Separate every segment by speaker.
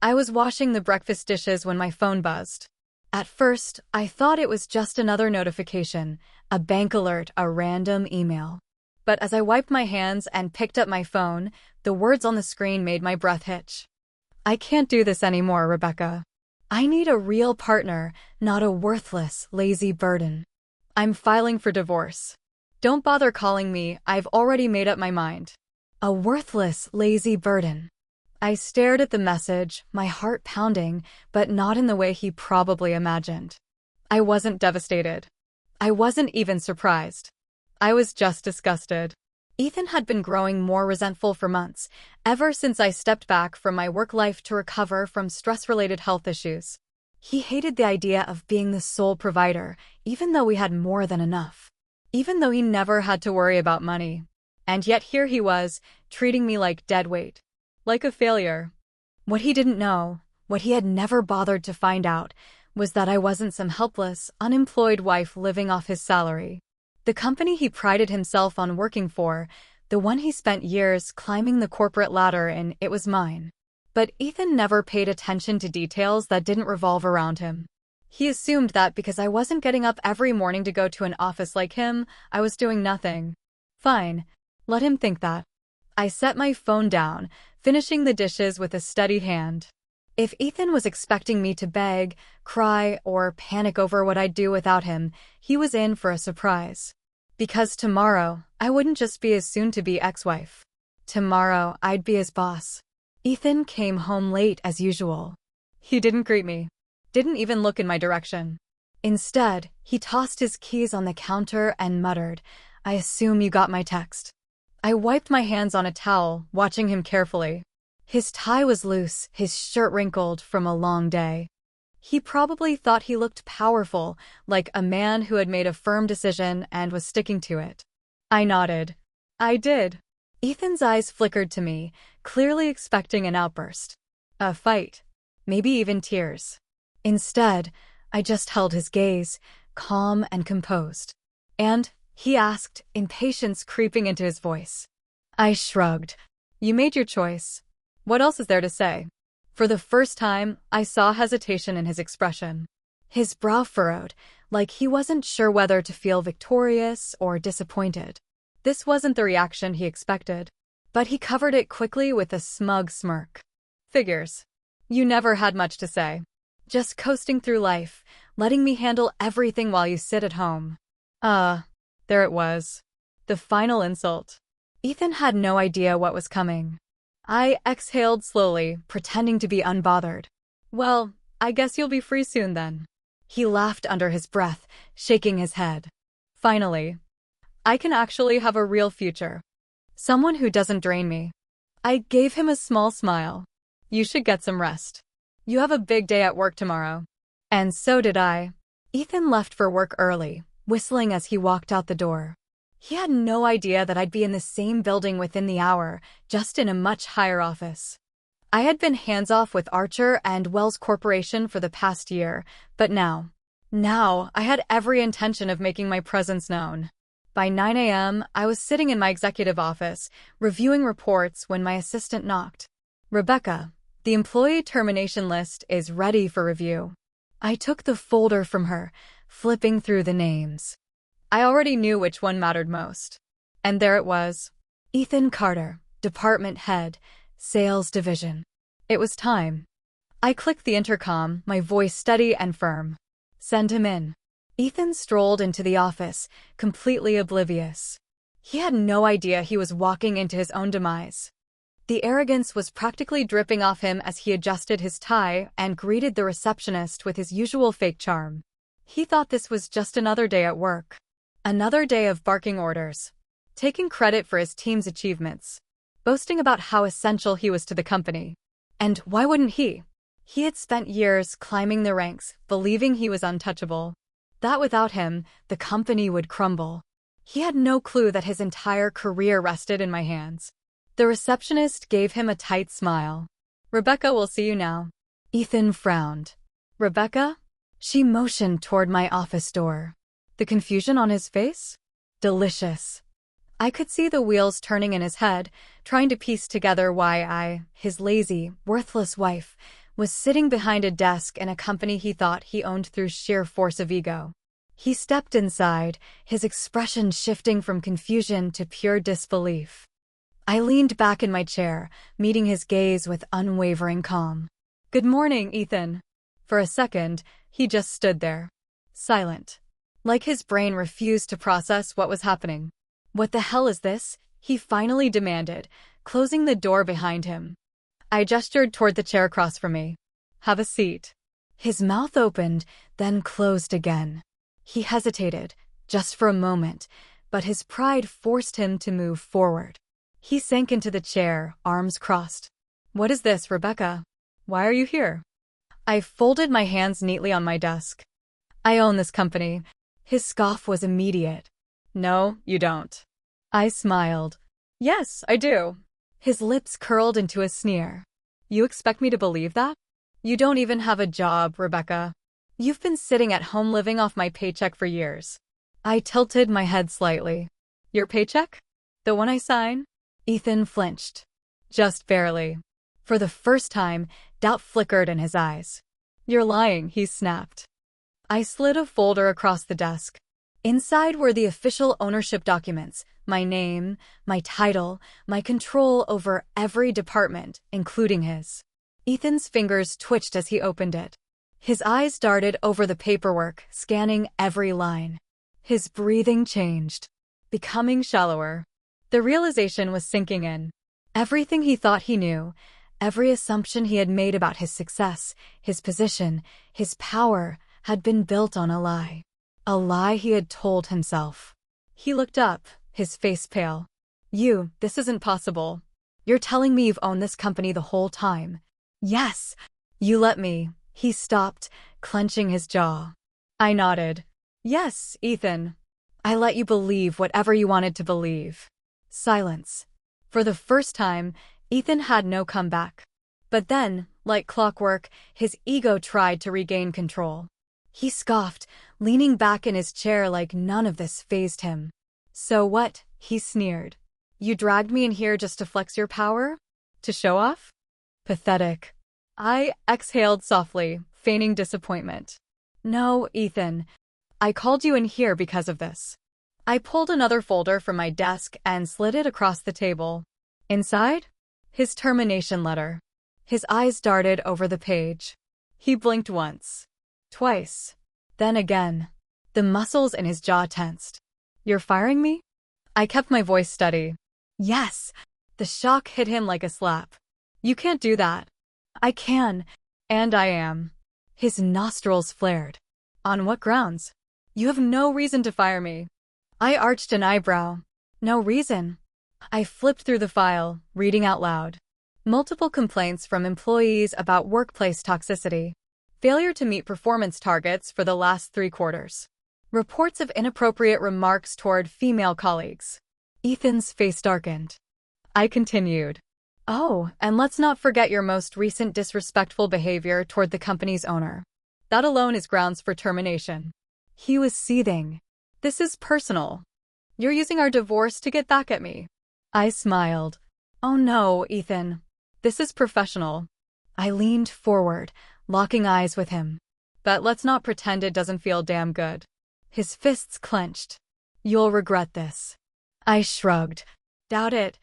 Speaker 1: I was washing the breakfast dishes when my phone buzzed. At first, I thought it was just another notification, a bank alert, a random email. But as I wiped my hands and picked up my phone, the words on the screen made my breath hitch. I can't do this anymore, Rebecca. I need a real partner, not a worthless, lazy burden. I'm filing for divorce. Don't bother calling me, I've already made up my mind. A worthless, lazy burden. I stared at the message, my heart pounding, but not in the way he probably imagined. I wasn't devastated. I wasn't even surprised. I was just disgusted. Ethan had been growing more resentful for months, ever since I stepped back from my work life to recover from stress-related health issues. He hated the idea of being the sole provider, even though we had more than enough. Even though he never had to worry about money. And yet here he was, treating me like deadweight. Like a failure. What he didn't know, what he had never bothered to find out, was that I wasn't some helpless, unemployed wife living off his salary. The company he prided himself on working for, the one he spent years climbing the corporate ladder in, it was mine. But Ethan never paid attention to details that didn't revolve around him. He assumed that because I wasn't getting up every morning to go to an office like him, I was doing nothing. Fine, let him think that. I set my phone down, finishing the dishes with a steady hand. If Ethan was expecting me to beg, cry, or panic over what I'd do without him, he was in for a surprise. Because tomorrow, I wouldn't just be his soon-to-be ex-wife. Tomorrow, I'd be his boss. Ethan came home late as usual. He didn't greet me. Didn't even look in my direction. Instead, he tossed his keys on the counter and muttered, "I assume you got my text." I wiped my hands on a towel, watching him carefully. His tie was loose, his shirt wrinkled from a long day. He probably thought he looked powerful, like a man who had made a firm decision and was sticking to it. I nodded. I did. Ethan's eyes flickered to me, clearly expecting an outburst. A fight. Maybe even tears. Instead, I just held his gaze, calm and composed. And he asked, impatience creeping into his voice. I shrugged. You made your choice. What else is there to say? For the first time, I saw hesitation in his expression. His brow furrowed, like he wasn't sure whether to feel victorious or disappointed. This wasn't the reaction he expected, but he covered it quickly with a smug smirk. Figures. You never had much to say. Just coasting through life, letting me handle everything while you sit at home. There it was. The final insult. Ethan had no idea what was coming. I exhaled slowly, pretending to be unbothered. Well, I guess you'll be free soon then. He laughed under his breath, shaking his head. Finally. I can actually have a real future. Someone who doesn't drain me. I gave him a small smile. You should get some rest. You have a big day at work tomorrow. And so did I. Ethan left for work early, whistling as he walked out the door. He had no idea that I'd be in the same building within the hour, just in a much higher office. I had been hands-off with Archer and Wells Corporation for the past year, but now I had every intention of making my presence known. By 9 a.m., I was sitting in my executive office, reviewing reports when my assistant knocked. Rebecca, the employee termination list is ready for review. I took the folder from her, flipping through the names. I already knew which one mattered most. And there it was. Ethan Carter, Department Head, Sales Division. It was time. I clicked the intercom, my voice steady and firm. Send him in. Ethan strolled into the office, completely oblivious. He had no idea he was walking into his own demise. The arrogance was practically dripping off him as he adjusted his tie and greeted the receptionist with his usual fake charm. He thought this was just another day at work. Another day of barking orders. Taking credit for his team's achievements. Boasting about how essential he was to the company. And why wouldn't he? He had spent years climbing the ranks, believing he was untouchable. That without him, the company would crumble. He had no clue that his entire career rested in my hands. The receptionist gave him a tight smile. Rebecca will see you now. Ethan frowned. Rebecca? She motioned toward my office door. The confusion on his face? Delicious. I could see the wheels turning in his head, trying to piece together why I, his lazy, worthless wife, was sitting behind a desk in a company he thought he owned through sheer force of ego. He stepped inside, his expression shifting from confusion to pure disbelief. I leaned back in my chair, meeting his gaze with unwavering calm. "Good morning, Ethan." For a second, he just stood there, silent, like his brain refused to process what was happening. "What the hell is this?" he finally demanded, closing the door behind him. I gestured toward the chair across from me. "Have a seat." His mouth opened, then closed again. He hesitated, just for a moment, but his pride forced him to move forward. He sank into the chair, arms crossed. "What is this, Rebecca? Why are you here?" I folded my hands neatly on my desk. "I own this company." His scoff was immediate. "No, you don't." I smiled. "Yes, I do." His lips curled into a sneer. "You expect me to believe that? You don't even have a job, Rebecca. You've been sitting at home living off my paycheck for years." I tilted my head slightly. "Your paycheck? The one I sign?" Ethan flinched. Just barely. For the first time, doubt flickered in his eyes. "You're lying," he snapped. I slid a folder across the desk. Inside were the official ownership documents, my name, my title, my control over every department, including his. Ethan's fingers twitched as he opened it. His eyes darted over the paperwork, scanning every line. His breathing changed, becoming shallower. The realization was sinking in. Everything he thought he knew, every assumption he had made about his success, his position, his power, had been built on a lie. A lie he had told himself. He looked up, his face pale. This isn't possible. You're telling me you've owned this company the whole time." "Yes, you let me." He stopped, clenching his jaw. I nodded. "Yes, Ethan. I let you believe whatever you wanted to believe." Silence. For the first time, Ethan had no comeback. But then, like clockwork, his ego tried to regain control. He scoffed, leaning back in his chair like none of this fazed him. "So what?" he sneered. "You dragged me in here just to flex your power? To show off? Pathetic." I exhaled softly, feigning disappointment. "No, Ethan. I called you in here because of this." I pulled another folder from my desk and slid it across the table. Inside? His termination letter. His eyes darted over the page. He blinked once. Twice. Then again. The muscles in his jaw tensed. "You're firing me?" I kept my voice steady. "Yes." The shock hit him like a slap. "You can't do that." "I can. And I am." His nostrils flared. "On what grounds?" "You have no reason to fire me." I arched an eyebrow. "No reason." I flipped through the file, reading out loud. Multiple complaints from employees about workplace toxicity. Failure to meet performance targets for the last 3 quarters. Reports of inappropriate remarks toward female colleagues. Ethan's face darkened. I continued. "Oh, and let's not forget your most recent disrespectful behavior toward the company's owner. That alone is grounds for termination." He was seething. "This is personal. You're using our divorce to get back at me." I smiled. "Oh no, Ethan. This is professional." I leaned forward, locking eyes with him. "But let's not pretend it doesn't feel damn good." His fists clenched. "You'll regret this." I shrugged. "Doubt it."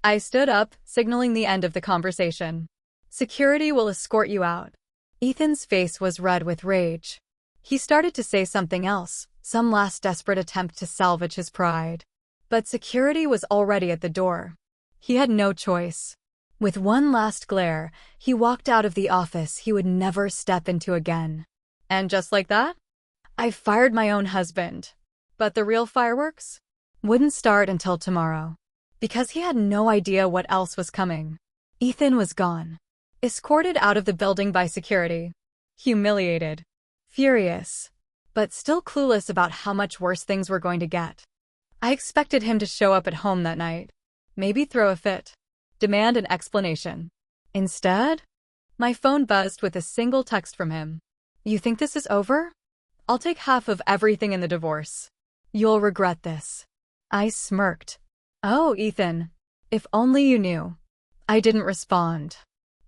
Speaker 1: I stood up, signaling the end of the conversation. "Security will escort you out." Ethan's face was red with rage. He started to say something else, some last desperate attempt to salvage his pride. But security was already at the door. He had no choice. With one last glare, he walked out of the office he would never step into again. And just like that, I fired my own husband. But the real fireworks wouldn't start until tomorrow. Because he had no idea what else was coming. Ethan was gone. Escorted out of the building by security. Humiliated. Furious. But still clueless about how much worse things were going to get. I expected him to show up at home that night. Maybe throw a fit. Demand an explanation. Instead, my phone buzzed with a single text from him. "You think this is over? I'll take half of everything in the divorce. You'll regret this." I smirked. "Oh, Ethan. If only you knew." I didn't respond.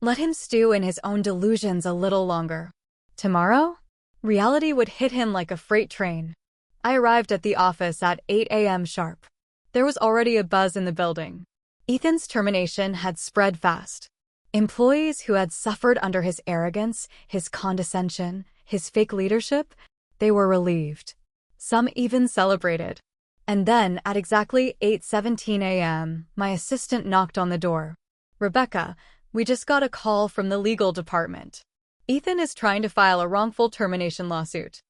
Speaker 1: Let him stew in his own delusions a little longer. Tomorrow, reality would hit him like a freight train. I arrived at the office at 8 a.m. sharp. There was already a buzz in the building. Ethan's termination had spread fast. Employees who had suffered under his arrogance, his condescension, his fake leadership, they were relieved. Some even celebrated. And then, at exactly 8:17 a.m., my assistant knocked on the door. "Rebecca, we just got a call from the legal department. Ethan is trying to file a wrongful termination lawsuit."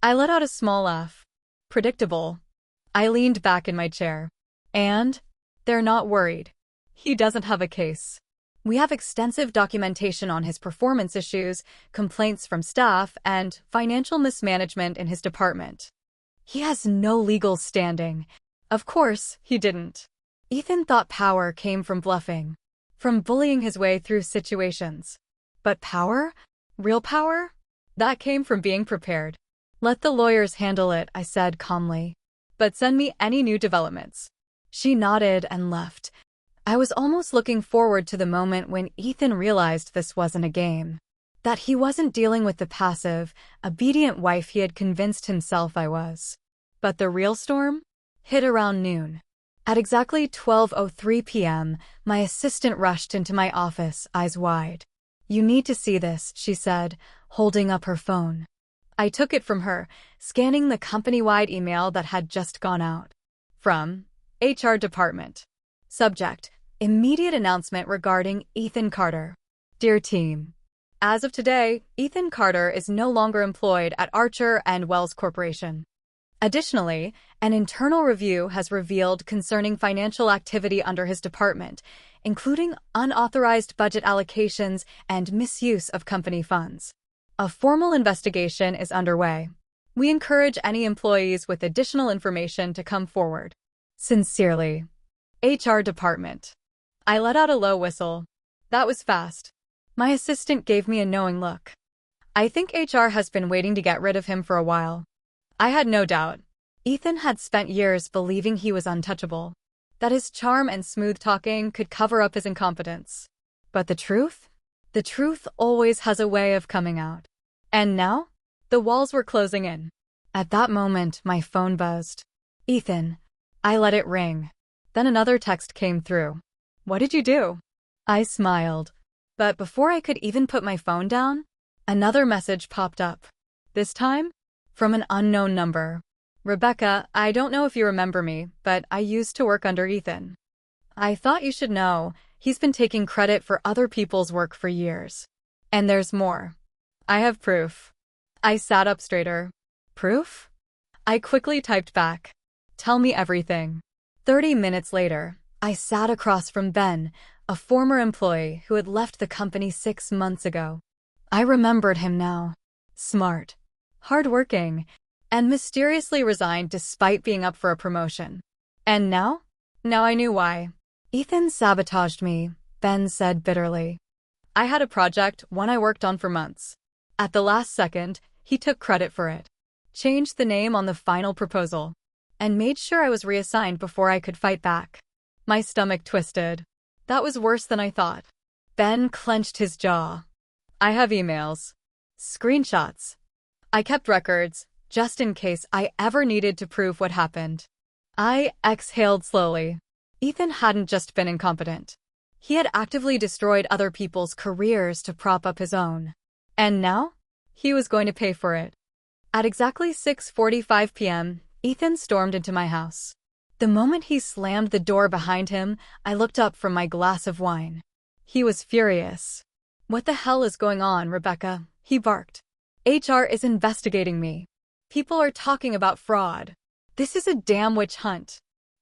Speaker 1: I let out a small laugh. Predictable. I leaned back in my chair. And they're not worried. He doesn't have a case. We have extensive documentation on his performance issues, complaints from staff, and financial mismanagement in his department. He has no legal standing. Of course, he didn't. Ethan thought power came from bluffing, from bullying his way through situations. But power? Real power? That came from being prepared. "Let the lawyers handle it," I said calmly. "But send me any new developments." She nodded and left. I was almost looking forward to the moment when Ethan realized this wasn't a game, that he wasn't dealing with the passive, obedient wife he had convinced himself I was. But the real storm hit around noon. At exactly 12:03 p.m., my assistant rushed into my office, eyes wide. "You need to see this," she said, holding up her phone. I took it from her, scanning the company-wide email that had just gone out. From HR Department. Subject: Immediate announcement regarding Ethan Carter. Dear team, as of today, Ethan Carter is no longer employed at Archer and Wells Corporation. Additionally, an internal review has revealed concerning financial activity under his department, including unauthorized budget allocations and misuse of company funds. A formal investigation is underway. We encourage any employees with additional information to come forward. Sincerely, HR Department. I let out a low whistle. That was fast. My assistant gave me a knowing look. I think HR has been waiting to get rid of him for a while. I had no doubt. Ethan had spent years believing he was untouchable, that his charm and smooth talking could cover up his incompetence. But the truth? The truth always has a way of coming out. And now? The walls were closing in. At that moment, my phone buzzed. "Ethan." I let it ring. Then another text came through. "What did you do?" I smiled. But before I could even put my phone down, another message popped up. This time, from an unknown number. "Rebecca, I don't know if you remember me, but I used to work under Ethan. I thought you should know, he's been taking credit for other people's work for years. And there's more. I have proof." I sat up straighter. "Proof?" I quickly typed back. "Tell me everything." 30 minutes later, I sat across from Ben, a former employee who had left the company 6 months ago. I remembered him now. Smart, hardworking, and mysteriously resigned despite being up for a promotion. And now? Now I knew why. "Ethan sabotaged me," Ben said bitterly. "I had a project, one I worked on for months. At the last second, he took credit for it, changed the name on the final proposal, and made sure I was reassigned before I could fight back." My stomach twisted. That was worse than I thought. Ben clenched his jaw. "I have emails. Screenshots. I kept records, just in case I ever needed to prove what happened." I exhaled slowly. Ethan hadn't just been incompetent. He had actively destroyed other people's careers to prop up his own. And now? He was going to pay for it. At exactly 6:45 p.m., Ethan stormed into my house. The moment he slammed the door behind him, I looked up from my glass of wine. He was furious. "What the hell is going on, Rebecca?" he barked. "HR is investigating me. People are talking about fraud. This is a damn witch hunt."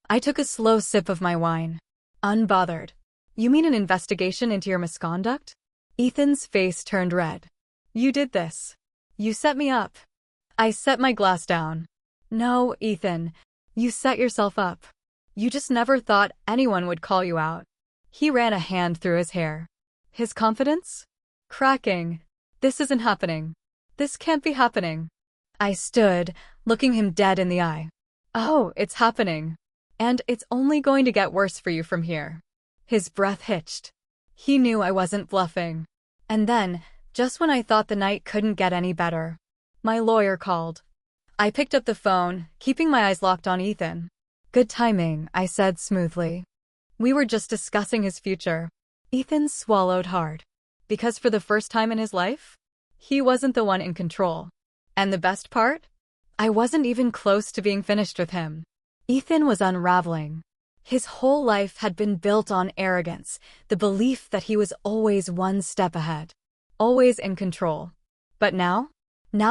Speaker 1: I took a slow sip of my wine. Unbothered. "You mean an investigation into your misconduct?" Ethan's face turned red. "You did this. You set me up." I set my glass down. "No, Ethan. You set yourself up. You just never thought anyone would call you out." He ran a hand through his hair. His confidence? Cracking. "This isn't happening. This can't be happening." I stood, looking him dead in the eye. "Oh, it's happening. And it's only going to get worse for you from here." His breath hitched. He knew I wasn't bluffing. And then, just when I thought the night couldn't get any better, my lawyer called. I picked up the phone, keeping my eyes locked on Ethan. "Good timing," I said smoothly. We were just discussing his future. Ethan swallowed hard. Because for the first time in his life, he wasn't the one in control. And the best part? I wasn't even close to being finished with him. Ethan was unraveling. His whole life had been built on arrogance, the belief that he was always one step ahead, always in control. But now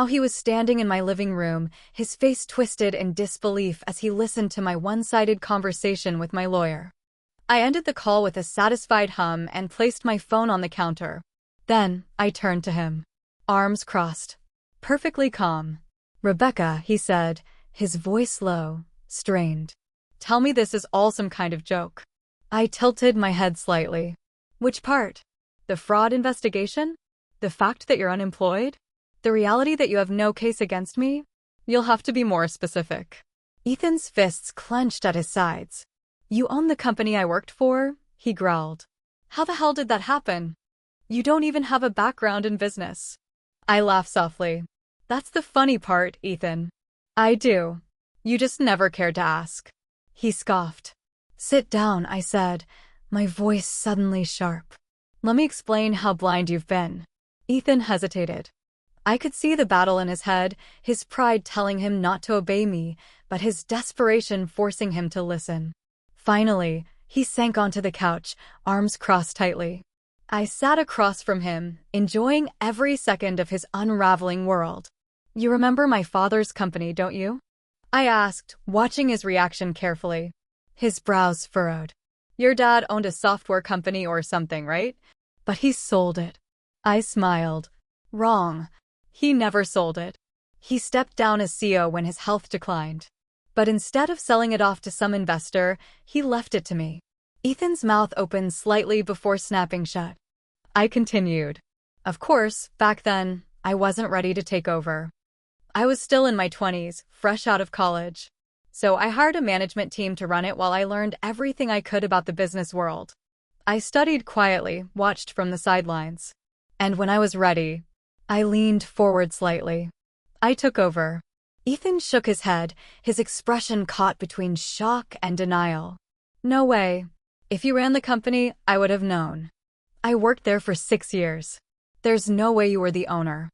Speaker 1: he was standing in my living room, his face twisted in disbelief as he listened to my one-sided conversation with my lawyer. I ended the call with a satisfied hum and placed my phone on the counter. Then, I turned to him. Arms crossed. Perfectly calm. "Rebecca," he said, his voice low, strained. "Tell me this is all some kind of joke." I tilted my head slightly. "Which part? The fraud investigation? The fact that you're unemployed? The reality that you have no case against me? You'll have to be more specific." Ethan's fists clenched at his sides. "You own the company I worked for?" he growled. "How the hell did that happen? You don't even have a background in business." I laughed softly. "That's the funny part, Ethan. I do. You just never cared to ask." He scoffed. "Sit down," I said, my voice suddenly sharp. "Let me explain how blind you've been." Ethan hesitated. I could see the battle in his head, his pride telling him not to obey me, but his desperation forcing him to listen. Finally, he sank onto the couch, arms crossed tightly. I sat across from him, enjoying every second of his unraveling world. "You remember my father's company, don't you?" I asked, watching his reaction carefully. His brows furrowed. "Your dad owned a software company or something, right? But he sold it." I smiled. "Wrong. He never sold it. He stepped down as CEO when his health declined. But instead of selling it off to some investor, he left it to me." Ethan's mouth opened slightly before snapping shut. I continued. "Of course, back then, I wasn't ready to take over. I was still in my 20s, fresh out of college. So I hired a management team to run it while I learned everything I could about the business world. I studied quietly, watched from the sidelines. And when I was ready, I leaned forward slightly. I took over." Ethan shook his head, his expression caught between shock and denial. "No way. If you ran the company, I would have known. I worked there for 6 years. There's no way you were the owner."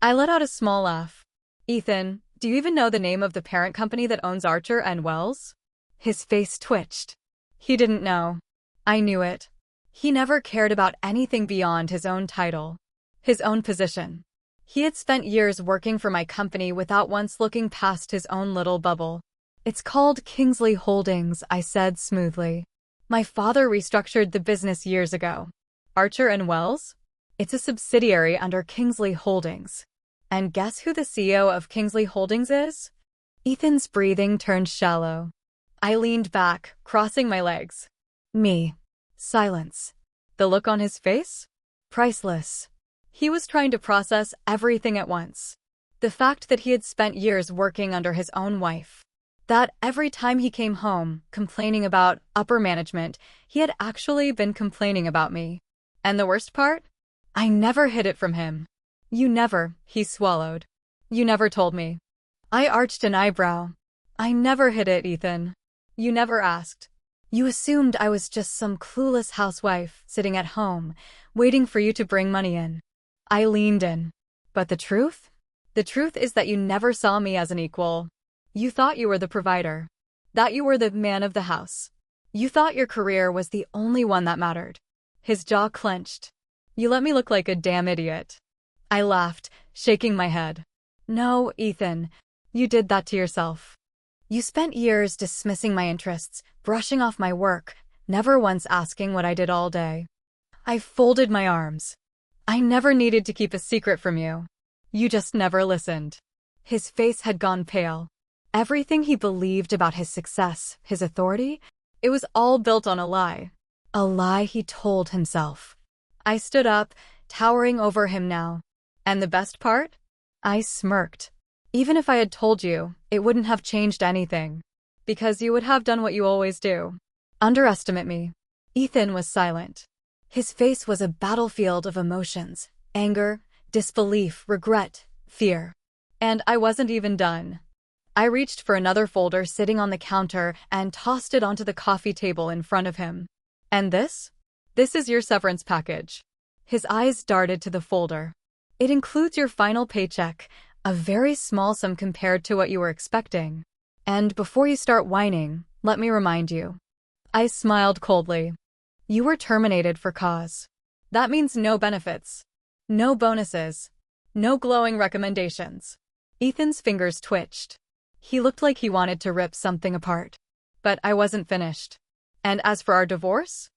Speaker 1: I let out a small laugh. "Ethan, do you even know the name of the parent company that owns Archer and Wells?" His face twitched. He didn't know. I knew it. He never cared about anything beyond his own title, his own position. He had spent years working for my company without once looking past his own little bubble. "It's called Kingsley Holdings," I said smoothly. "My father restructured the business years ago." "Archer and Wells?" "It's a subsidiary under Kingsley Holdings." "And guess who the CEO of Kingsley Holdings is?" Ethan's breathing turned shallow. I leaned back, crossing my legs. "Me." Silence. The look on his face? Priceless. He was trying to process everything at once. The fact that he had spent years working under his own wife. That every time he came home, complaining about upper management, he had actually been complaining about me. And the worst part? I never hid it from him. "You never," he swallowed. "You never told me." I arched an eyebrow. "I never hid it, Ethan. You never asked. You assumed I was just some clueless housewife sitting at home, waiting for you to bring money in." I leaned in. "But the truth? The truth is that you never saw me as an equal. You thought you were the provider. That you were the man of the house. You thought your career was the only one that mattered." His jaw clenched. "You let me look like a damn idiot." I laughed, shaking my head. "No, Ethan, you did that to yourself. You spent years dismissing my interests, brushing off my work, never once asking what I did all day." I folded my arms. "I never needed to keep a secret from you. You just never listened." His face had gone pale. Everything he believed about his success, his authority, it was all built on a lie. A lie he told himself. I stood up, towering over him now. "And the best part?" I smirked. "Even if I had told you, it wouldn't have changed anything. Because you would have done what you always do. Underestimate me." Ethan was silent. His face was a battlefield of emotions: anger, disbelief, regret, fear. And I wasn't even done. I reached for another folder sitting on the counter and tossed it onto the coffee table in front of him. And this? This is your severance package. His eyes darted to the folder. It includes your final paycheck, a very small sum compared to what you were expecting. And before you start whining, let me remind you. I smiled coldly. You were terminated for cause. That means no benefits, no bonuses, no glowing recommendations. Ethan's fingers twitched. He looked like he wanted to rip something apart. But I wasn't finished. And as for our divorce?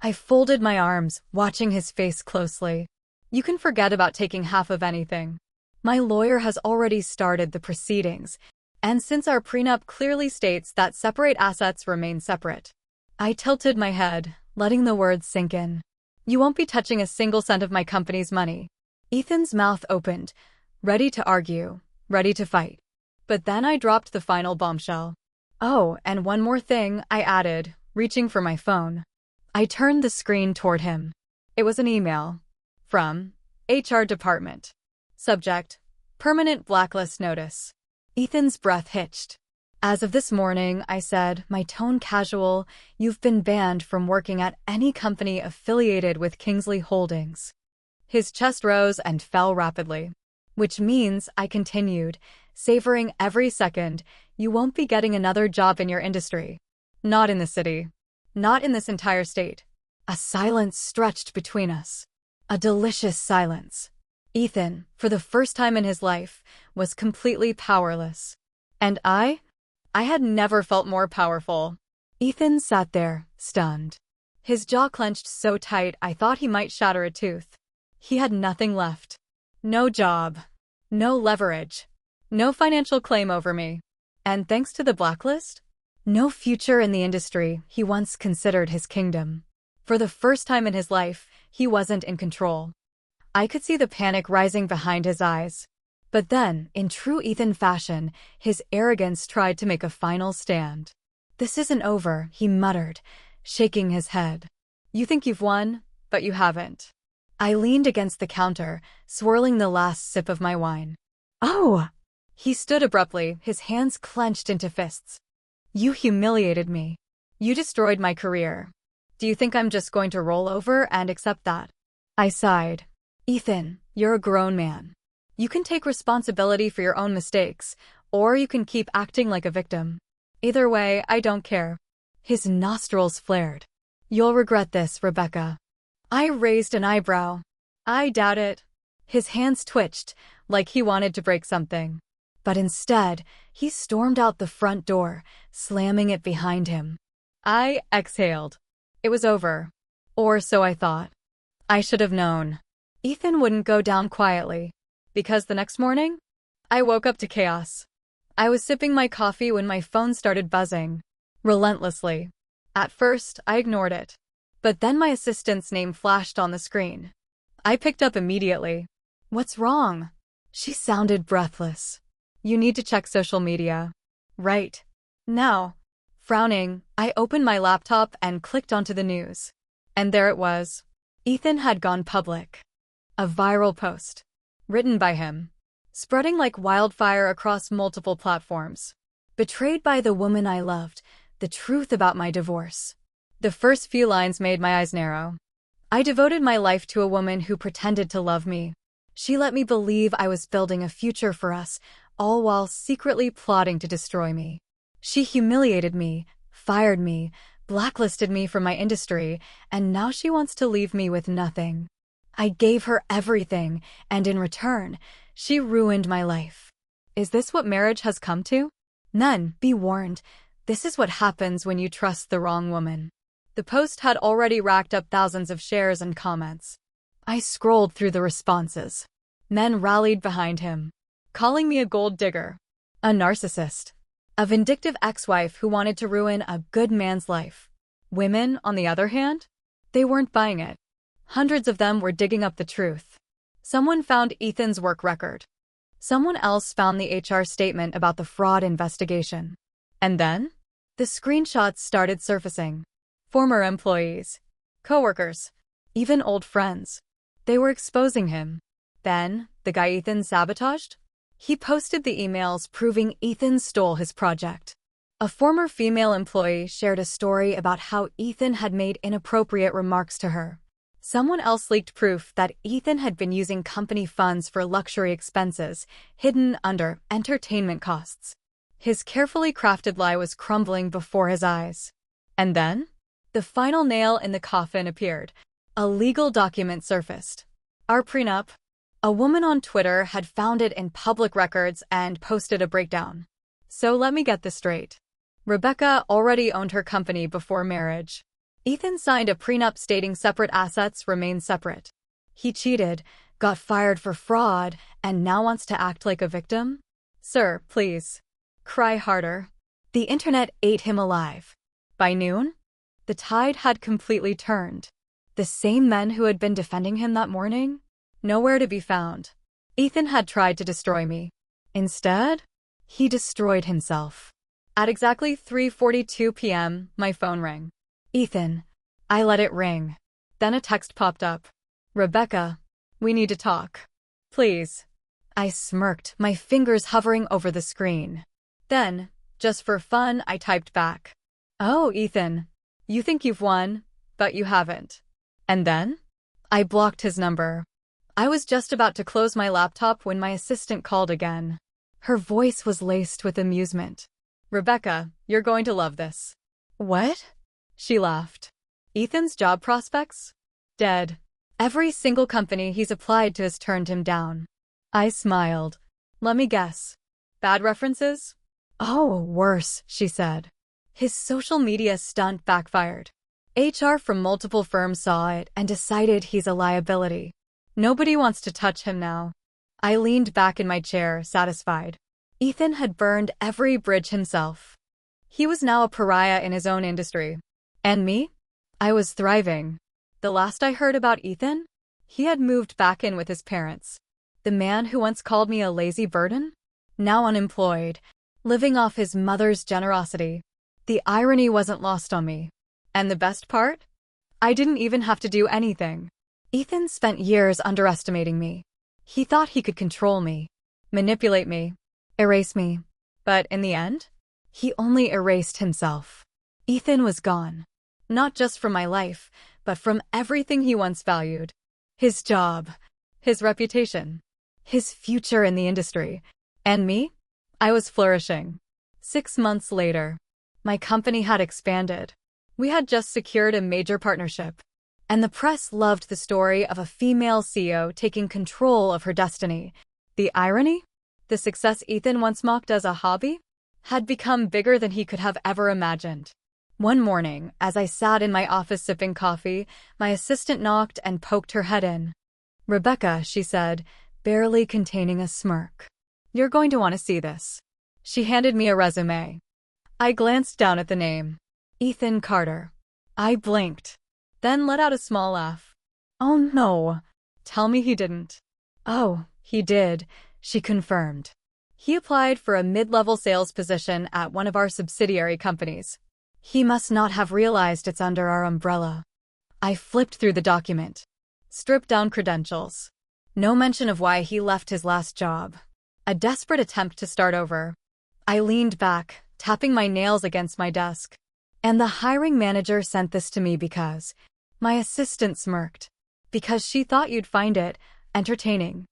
Speaker 1: I folded my arms, watching his face closely. You can forget about taking half of anything. My lawyer has already started the proceedings, and since our prenup clearly states that separate assets remain separate. I tilted my head, letting the words sink in. You won't be touching a single cent of my company's money. Ethan's mouth opened, ready to argue, ready to fight. But then I dropped the final bombshell. Oh, and one more thing, I added, reaching for my phone. I turned the screen toward him. It was an email. From HR Department. Subject: Permanent Blacklist Notice. Ethan's breath hitched. As of this morning, I said, my tone casual, you've been banned from working at any company affiliated with Kingsley Holdings. His chest rose and fell rapidly. Which means, I continued, savoring every second, you won't be getting another job in your industry. Not in the city. Not in this entire state. A silence stretched between us. A delicious silence. Ethan, for the first time in his life, was completely powerless. And I had never felt more powerful. Ethan sat there, stunned. His jaw clenched so tight I thought he might shatter a tooth. He had nothing left. No job. No leverage. No financial claim over me. And thanks to the blacklist, no future in the industry he once considered his kingdom. For the first time in his life, he wasn't in control. I could see the panic rising behind his eyes. But then, in true Ethan fashion, his arrogance tried to make a final stand. This isn't over, he muttered, shaking his head. You think you've won, but you haven't. I leaned against the counter, swirling the last sip of my wine. Oh! He stood abruptly, his hands clenched into fists. You humiliated me. You destroyed my career. Do you think I'm just going to roll over and accept that? I sighed. Ethan, you're a grown man. You can take responsibility for your own mistakes, or you can keep acting like a victim. Either way, I don't care. His nostrils flared. You'll regret this, Rebecca. I raised an eyebrow. I doubt it. His hands twitched, like he wanted to break something. But instead, he stormed out the front door, slamming it behind him. I exhaled. It was over. Or so I thought. I should have known. Ethan wouldn't go down quietly. Because the next morning, I woke up to chaos. I was sipping my coffee when my phone started buzzing. Relentlessly. At first, I ignored it. But then my assistant's name flashed on the screen. I picked up immediately. What's wrong? She sounded breathless. You need to check social media. Right. Now. Frowning, I opened my laptop and clicked onto the news. And there it was. Ethan had gone public. A viral post. Written by him. Spreading like wildfire across multiple platforms. Betrayed by the woman I loved, the truth about my divorce. The first few lines made my eyes narrow. I devoted my life to a woman who pretended to love me. She let me believe I was building a future for us, all while secretly plotting to destroy me. She humiliated me, fired me, blacklisted me from my industry, and now she wants to leave me with nothing. I gave her everything, and in return, she ruined my life. Is this what marriage has come to? None, be warned. This is what happens when you trust the wrong woman. The post had already racked up thousands of shares and comments. I scrolled through the responses. Men rallied behind him, calling me a gold digger, a narcissist, a vindictive ex-wife who wanted to ruin a good man's life. Women, on the other hand, they weren't buying it. Hundreds of them were digging up the truth. Someone found Ethan's work record. Someone else found the HR statement about the fraud investigation. And then, the screenshots started surfacing. Former employees, coworkers, even old friends. They were exposing him. Then, the guy Ethan sabotaged? He posted the emails proving Ethan stole his project. A former female employee shared a story about how Ethan had made inappropriate remarks to her. Someone else leaked proof that Ethan had been using company funds for luxury expenses, hidden under entertainment costs. His carefully crafted lie was crumbling before his eyes. And then, the final nail in the coffin appeared. A legal document surfaced. Our prenup. A woman on Twitter had found it in public records and posted a breakdown. So let me get this straight. Rebecca already owned her company before marriage. Ethan signed a prenup stating separate assets remain separate. He cheated, got fired for fraud, and now wants to act like a victim? Sir, please. Cry harder. The internet ate him alive. By noon, the tide had completely turned. The same men who had been defending him that morning? Nowhere to be found. Ethan had tried to destroy me. Instead, he destroyed himself. At exactly 3:42 p.m., my phone rang. Ethan. I let it ring. Then a text popped up. Rebecca, we need to talk. Please. I smirked, my fingers hovering over the screen. Then, just for fun, I typed back. Oh, Ethan. You think you've won, but you haven't. And then? I blocked his number. I was just about to close my laptop when my assistant called again. Her voice was laced with amusement. Rebecca, you're going to love this. What? She laughed. Ethan's job prospects? Dead. Every single company he's applied to has turned him down. I smiled. Let me guess. Bad references? Oh, worse, she said. His social media stunt backfired. HR from multiple firms saw it and decided he's a liability. Nobody wants to touch him now. I leaned back in my chair, satisfied. Ethan had burned every bridge himself. He was now a pariah in his own industry. And me? I was thriving. The last I heard about Ethan, he had moved back in with his parents. The man who once called me a lazy burden? Now unemployed, living off his mother's generosity. The irony wasn't lost on me. And the best part? I didn't even have to do anything. Ethan spent years underestimating me. He thought he could control me, manipulate me, erase me. But in the end, he only erased himself. Ethan was gone. Not just from my life, but from everything he once valued. His job, his reputation, his future in the industry. And me? I was flourishing. 6 months later, my company had expanded. We had just secured a major partnership. And the press loved the story of a female CEO taking control of her destiny. The irony? The success Ethan once mocked as a hobby had become bigger than he could have ever imagined. One morning, as I sat in my office sipping coffee, my assistant knocked and poked her head in. Rebecca, she said, barely containing a smirk. You're going to want to see this. She handed me a resume. I glanced down at the name. Ethan Carter. I blinked, then let out a small laugh. Oh no. Tell me he didn't. Oh, he did, she confirmed. He applied for a mid-level sales position at one of our subsidiary companies. He must not have realized it's under our umbrella. I flipped through the document. Stripped down credentials. No mention of why he left his last job. A desperate attempt to start over. I leaned back, tapping my nails against my desk. And the hiring manager sent this to me because... My assistant smirked. Because she thought you'd find it entertaining.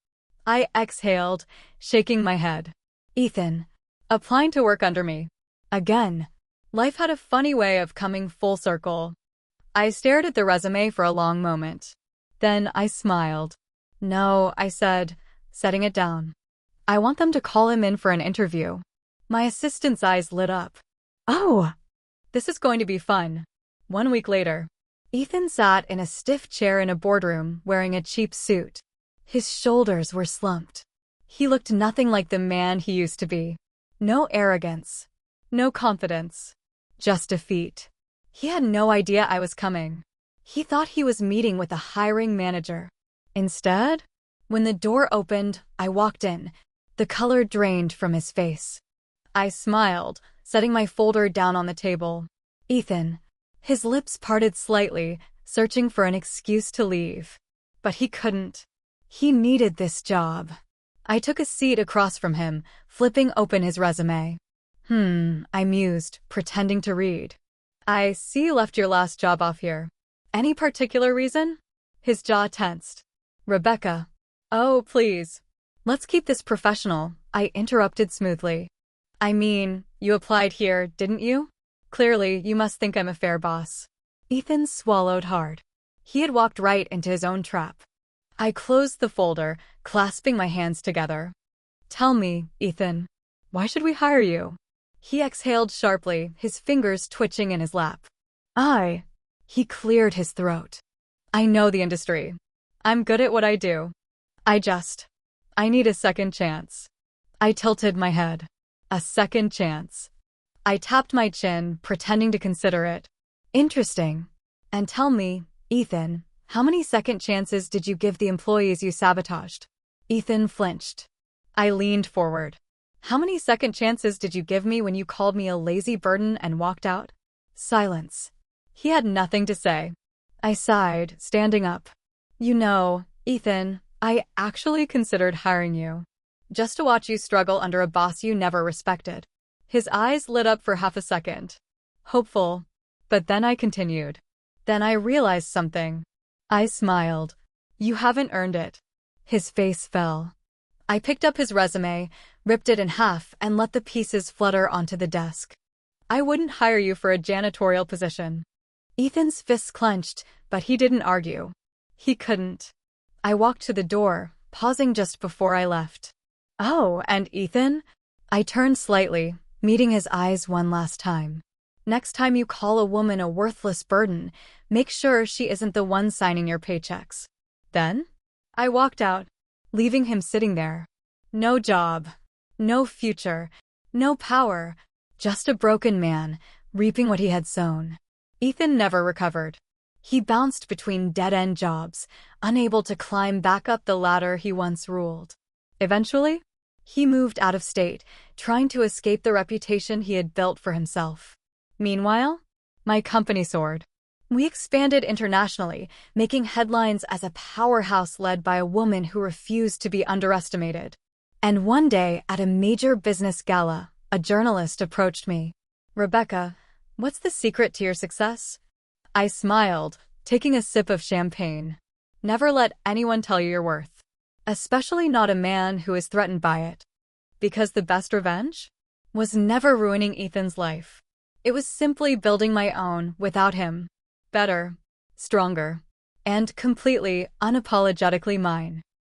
Speaker 1: I exhaled, shaking my head. Ethan. Applying to work under me. Again. Life had a funny way of coming full circle. I stared at the resume for a long moment. Then I smiled. No, I said, setting it down. I want them to call him in for an interview. My assistant's eyes lit up. Oh! This is going to be fun. 1 week later, Ethan sat in a stiff chair in a boardroom wearing a cheap suit. His shoulders were slumped. He looked nothing like the man he used to be. No arrogance. No confidence. Just defeat. He had no idea I was coming. He thought he was meeting with a hiring manager. Instead, when the door opened, I walked in. The color drained from his face. I smiled, setting my folder down on the table. Ethan. His lips parted slightly, searching for an excuse to leave. But he couldn't. He needed this job. I took a seat across from him, flipping open his resume. I mused, pretending to read. I see you left your last job off here. Any particular reason? His jaw tensed. Rebecca. Oh, please. Let's keep this professional, I interrupted smoothly. I mean, you applied here, didn't you? Clearly, you must think I'm a fair boss. Ethan swallowed hard. He had walked right into his own trap. I closed the folder, clasping my hands together. Tell me, Ethan, why should we hire you? He exhaled sharply, his fingers twitching in his lap. He cleared his throat. I know the industry. I'm good at what I do. I need a second chance. I tilted my head. A second chance. I tapped my chin, pretending to consider it. Interesting. And tell me, Ethan, how many second chances did you give the employees you sabotaged? Ethan flinched. I leaned forward. How many second chances did you give me when you called me a lazy burden and walked out? Silence. He had nothing to say. I sighed, standing up. You know, Ethan, I actually considered hiring you. Just to watch you struggle under a boss you never respected. His eyes lit up for half a second. Hopeful. But then I continued. Then I realized something. I smiled. You haven't earned it. His face fell. I picked up his resume, ripped it in half, and let the pieces flutter onto the desk. I wouldn't hire you for a janitorial position. Ethan's fists clenched, but he didn't argue. He couldn't. I walked to the door, pausing just before I left. Oh, and Ethan? I turned slightly, meeting his eyes one last time. Next time you call a woman a worthless burden, make sure she isn't the one signing your paychecks. Then? I walked out, leaving him sitting there. No job, no future, no power, just a broken man, reaping what he had sown. Ethan never recovered. He bounced between dead-end jobs, unable to climb back up the ladder he once ruled. Eventually, he moved out of state, trying to escape the reputation he had built for himself. Meanwhile, my company soared. We expanded internationally, making headlines as a powerhouse led by a woman who refused to be underestimated. And one day, at a major business gala, a journalist approached me. Rebecca, what's the secret to your success? I smiled, taking a sip of champagne. Never let anyone tell you your worth. Especially not a man who is threatened by it. Because the best revenge? Was never ruining Ethan's life. It was simply building my own without him. Better, stronger, and completely, unapologetically mine.